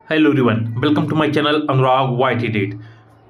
Hello everyone, welcome to my channel Anurag YT date.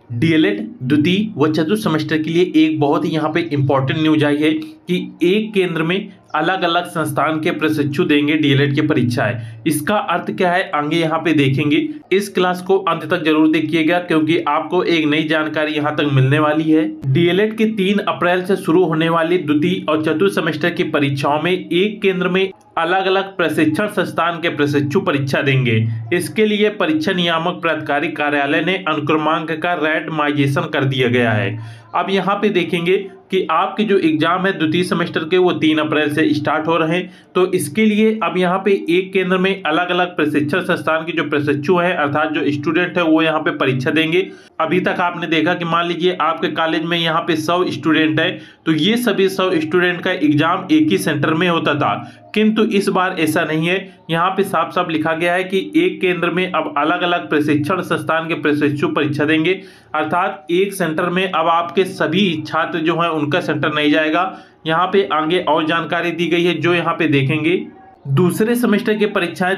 DElEd द्वितीय व चतुर्थ सेमेस्टर के लिए एक बहुत ही यहाँ पे इंपॉर्टेंट न्यूज आई है कि एक केंद्र में अलग अलग संस्थान के प्रशिक्षु देंगे डीएलएड की परीक्षाएं। इसका अर्थ क्या है आगे यहाँ पे देखेंगे। इस क्लास को अंत तक जरूर देखिएगा क्योंकि आपको एक नई जानकारी यहाँ तक मिलने वाली है। डीएलएड की 3 अप्रैल से शुरू होने वाली द्वितीय और चतुर्थ सेमेस्टर की परीक्षाओं में एक केंद्र में अलग अलग प्रशिक्षण संस्थान के प्रशिक्षु परीक्षा देंगे। इसके लिए परीक्षा नियामक प्राधिकारी कार्यालय ने अनुक्रमांक का रैंडमाइजेशन कर दिया गया है। अब यहाँ पे देखेंगे कि आपके जो एग्जाम है द्वितीय सेमेस्टर के वो 3 अप्रैल से स्टार्ट हो रहे हैं। तो इसके लिए अब यहाँ पे एक केंद्र में अलग अलग प्रशिक्षण संस्थान के जो प्रशिक्षु हैं अर्थात जो स्टूडेंट है वो यहाँ पे परीक्षा देंगे। अभी तक आपने देखा कि मान लीजिए आपके कॉलेज में यहाँ पे 100 स्टूडेंट है तो ये सभी 100 स्टूडेंट का एग्जाम एक ही सेंटर में होता था, किंतु इस बार ऐसा नहीं है। यहाँ पे साफ साफ लिखा गया है कि एक केंद्र में अब अलग अलग प्रशिक्षण संस्थान के प्रशिक्षु परीक्षा देंगे, अर्थात एक सेंटर में अब आपके सभी छात्र जो हैं उनका सेंटर नहीं जाएगा। यहाँ पे आगे और जानकारी दी गई है जो यहाँ पे देखेंगे। दूसरे सेमेस्टर की परीक्षाएं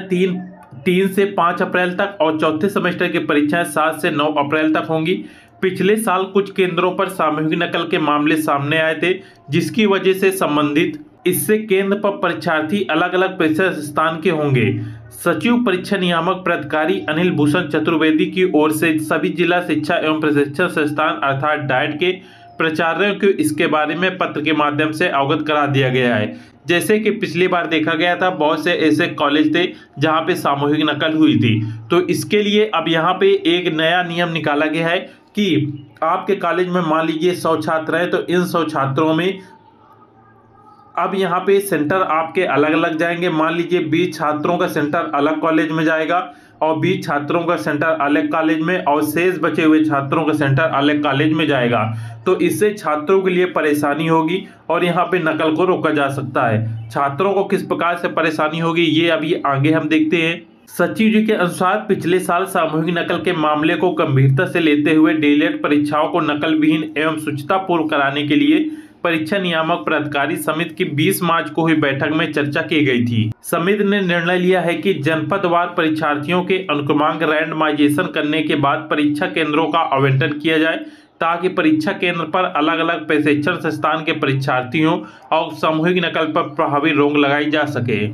3 से 5 अप्रैल तक और चौथे सेमेस्टर की परीक्षाएं 7 से 9 अप्रैल तक होंगी। पिछले साल कुछ केंद्रों पर सामूहिक नकल के मामले सामने आए थे, जिसकी वजह से संबंधित इससे केंद्र पर परीक्षार्थी अलग अलग परीक्षा स्थान के होंगे। सचिव परीक्षा नियामक प्राधिकारी अनिल भूषण चतुर्वेदी की ओर से सभी जिला शिक्षा एवं प्रशिक्षण संस्थान अर्थात डाइट के प्राचार्यों को इसके बारे में पत्र के माध्यम से अवगत करा दिया गया है। जैसे कि पिछली बार देखा गया था बहुत से ऐसे कॉलेज थे जहां पे सामूहिक नकल हुई थी, तो इसके लिए अब यहाँ पे एक नया नियम निकाला गया है कि आपके कॉलेज में मान लीजिए 100 छात्र हैं तो इन 100 छात्रों में अब यहाँ पे सेंटर आपके अलग अलग जाएंगे। मान लीजिए 20 छात्रों का सेंटर अलग कॉलेज में जाएगा और 20 छात्रों का सेंटर अलग कॉलेज में और शेष बचे हुए छात्रों का सेंटर अलग कॉलेज में जाएगा। तो इससे छात्रों के लिए परेशानी होगी और यहाँ पे नकल को रोका जा सकता है। छात्रों को किस प्रकार से परेशानी होगी ये अभी आगे हम देखते हैं। सचिव जी के अनुसार पिछले साल सामूहिक नकल के मामले को गंभीरता से लेते हुए डीएलएड परीक्षाओं को नकल विहीन एवं शुचितापूर्व कराने के लिए परीक्षा नियामक प्राधिकारी समिति की 20 मार्च को हुई बैठक में चर्चा की गई थी। समिति ने निर्णय लिया है कि जनपदवार परीक्षार्थियों के अनुक्रमांक रैंडमाइजेशन करने के बाद परीक्षा केंद्रों का आवंटन किया जाए ताकि परीक्षा केंद्र पर अलग अलग प्रशिक्षण संस्थान के परीक्षार्थियों और सामूहिक नकल पर प्रभावी रोक लगाई जा सके।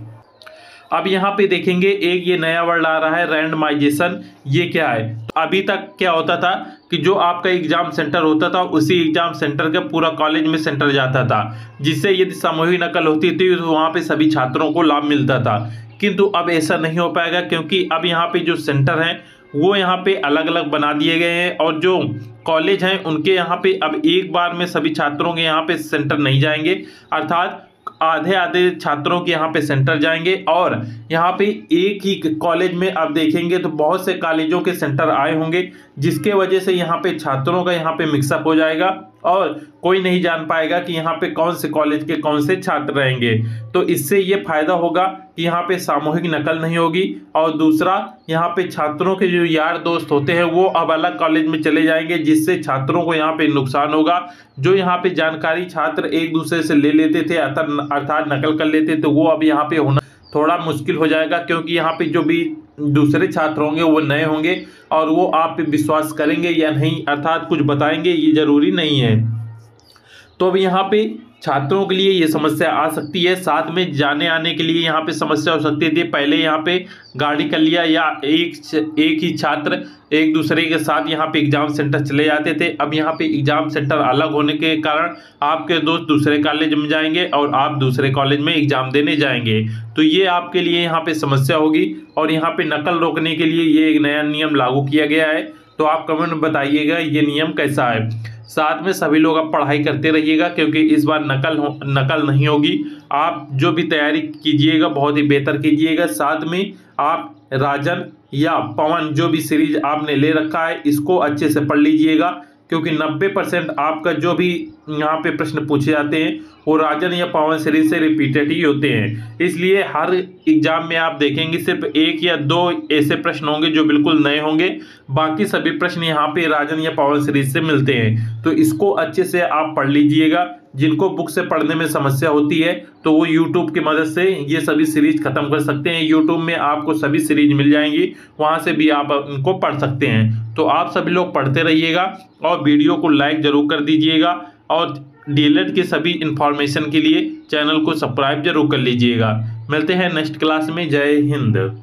अब यहाँ पे देखेंगे एक ये नया वर्ड आ रहा है रैंडमाइजेशन। ये क्या है? अभी तक क्या होता था कि जो आपका एग्जाम सेंटर होता था उसी एग्जाम सेंटर का पूरा कॉलेज में सेंटर जाता था, जिससे यदि सामूहिक नकल होती थी तो वहाँ पे सभी छात्रों को लाभ मिलता था। किंतु अब ऐसा नहीं हो पाएगा क्योंकि अब यहाँ पे जो सेंटर हैं वो यहाँ पे अलग अलग बना दिए गए हैं और जो कॉलेज हैं उनके यहाँ पे अब एक बार में सभी छात्रों के यहाँ पे सेंटर नहीं जाएंगे, अर्थात आधे आधे छात्रों के यहाँ पे सेंटर जाएंगे। और यहाँ पे एक ही कॉलेज में आप देखेंगे तो बहुत से कॉलेजों के सेंटर आए होंगे, जिसके वजह से यहाँ पे छात्रों का यहाँ पे मिक्सअप हो जाएगा और कोई नहीं जान पाएगा कि यहाँ पे कौन से कॉलेज के कौन से छात्र रहेंगे। तो इससे ये फायदा होगा कि यहाँ पे सामूहिक नकल नहीं होगी और दूसरा यहाँ पे छात्रों के जो यार दोस्त होते हैं वो अब अलग कॉलेज में चले जाएंगे, जिससे छात्रों को यहाँ पे नुकसान होगा। जो यहाँ पे जानकारी छात्र एक दूसरे से ले लेते थे अर्थात नकल कर लेते थे वो अब यहाँ पे होना थोड़ा मुश्किल हो जाएगा, क्योंकि यहाँ पे जो भी दूसरे छात्र होंगे वो नए होंगे और वो आप पे विश्वास करेंगे या नहीं अर्थात कुछ बताएंगे ये जरूरी नहीं है। तो अब यहाँ पे छात्रों के लिए ये समस्या आ सकती है, साथ में जाने आने के लिए यहाँ पे समस्या हो सकती थी। पहले यहाँ पे गाड़ी कर लिया या एक ही छात्र एक दूसरे के साथ यहाँ पे एग्जाम सेंटर चले जाते थे। अब यहाँ पे एग्जाम सेंटर अलग होने के कारण आपके दोस्त दूसरे कॉलेज में जाएंगे और आप दूसरे कॉलेज में एग्जाम देने जाएंगे, तो ये आपके लिए यहाँ पे समस्या होगी। और यहाँ पे नकल रोकने के लिए ये एक नया नियम लागू किया गया है, तो आप कमेंट में बताइएगा ये नियम कैसा है। साथ में सभी लोग अब पढ़ाई करते रहिएगा क्योंकि इस बार नकल नहीं होगी। आप जो भी तैयारी कीजिएगा बहुत ही बेहतर कीजिएगा। साथ में आप राजन या पवन जो भी सीरीज आपने ले रखा है इसको अच्छे से पढ़ लीजिएगा, क्योंकि 90% आपका जो भी यहाँ पे प्रश्न पूछे जाते हैं वो राजन या पवन सीरीज से रिपीटेड ही होते हैं। इसलिए हर एग्जाम में आप देखेंगे सिर्फ 1 या 2 ऐसे प्रश्न होंगे जो बिल्कुल नए होंगे, बाकी सभी प्रश्न यहाँ पे राजन या पवन सीरीज से मिलते हैं। तो इसको अच्छे से आप पढ़ लीजिएगा। जिनको बुक से पढ़ने में समस्या होती है तो वो यूट्यूब की मदद से ये सभी सीरीज खत्म कर सकते हैं। यूट्यूब में आपको सभी सीरीज मिल जाएंगी, वहां से भी आप उनको पढ़ सकते हैं। तो आप सभी लोग पढ़ते रहिएगा और वीडियो को लाइक जरूर कर दीजिएगा और डीएलएड के सभी इंफॉर्मेशन के लिए चैनल को सब्सक्राइब जरूर कर लीजिएगा। मिलते हैं नेक्स्ट क्लास में। जय हिंद।